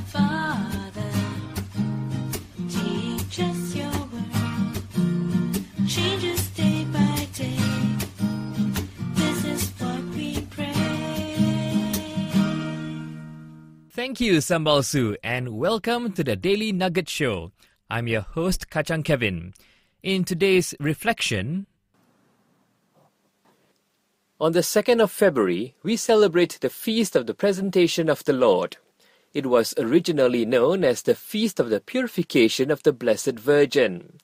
Father, teach us your word. Change us day by day. This is what we pray. Thank you, Sambal Su, and welcome to the Daily Nugget Show. I'm your host, Kacang Kevin. In today's reflection, on the 2nd of February, we celebrate the Feast of the Presentation of the Lord. It was originally known as the Feast of the Purification of the Blessed Virgin.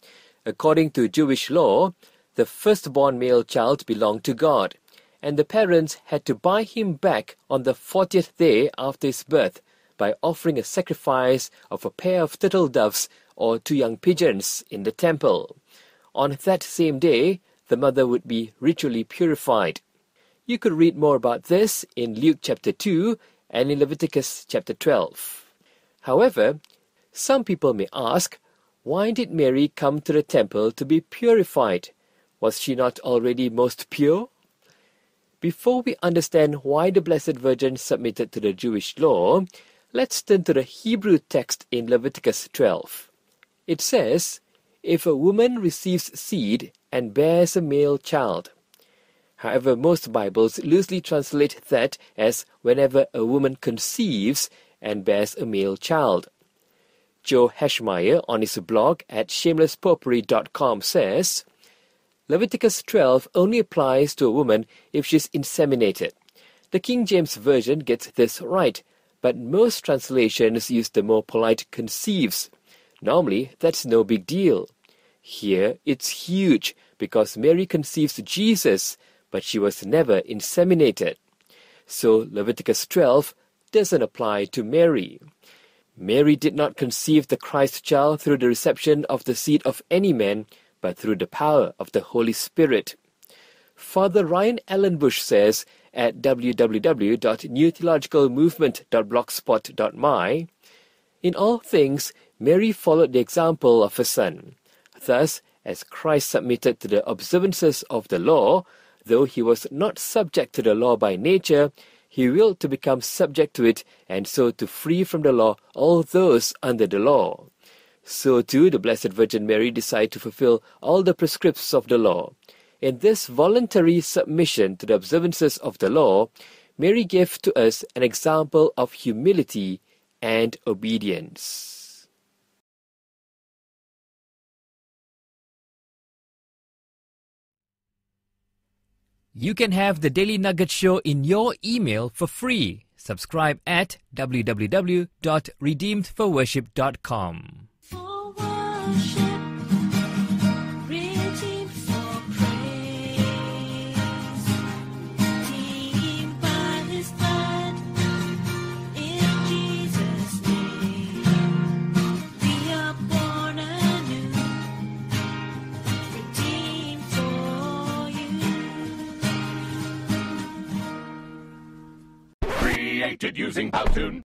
According to Jewish law, the firstborn male child belonged to God, and the parents had to buy him back on the 40th day after his birth by offering a sacrifice of a pair of turtle doves or 2 young pigeons in the temple. On that same day, the mother would be ritually purified. You could read more about this in Luke chapter 2 and in Leviticus chapter 12. However, some people may ask, why did Mary come to the temple to be purified? Was she not already most pure? Before we understand why the Blessed Virgin submitted to the Jewish law, let's turn to the Hebrew text in Leviticus 12. It says, "If a woman receives seed and bears a male child." However, most Bibles loosely translate that as whenever a woman conceives and bears a male child. Joe Heschmeyer on his blog at shamelesspopery.com says, Leviticus 12 only applies to a woman if she's inseminated. The King James Version gets this right, but most translations use the more polite conceives. Normally, that's no big deal. Here, it's huge because Mary conceives Jesus, but she was never inseminated. So Leviticus 12 doesn't apply to Mary. Mary did not conceive the Christ child through the reception of the seed of any man, but through the power of the Holy Spirit. Father Ryan Allenbush says at www.newtheologicalmovement.blogspot.my, in all things, Mary followed the example of her Son. Thus, as Christ submitted to the observances of the law, though he was not subject to the law by nature, he willed to become subject to it, and so to free from the law all those under the law. So too the Blessed Virgin Mary decided to fulfill all the prescripts of the law. In this voluntary submission to the observances of the law, Mary gave to us an example of humility and obedience. You can have the Daily Nugget Show in your email for free. Subscribe at www.redeemedforworship.com. For worship, redeemed for praise, redeemed by His blood. In Jesus' name, we are born anew, redeemed for you. Created using Powtoon.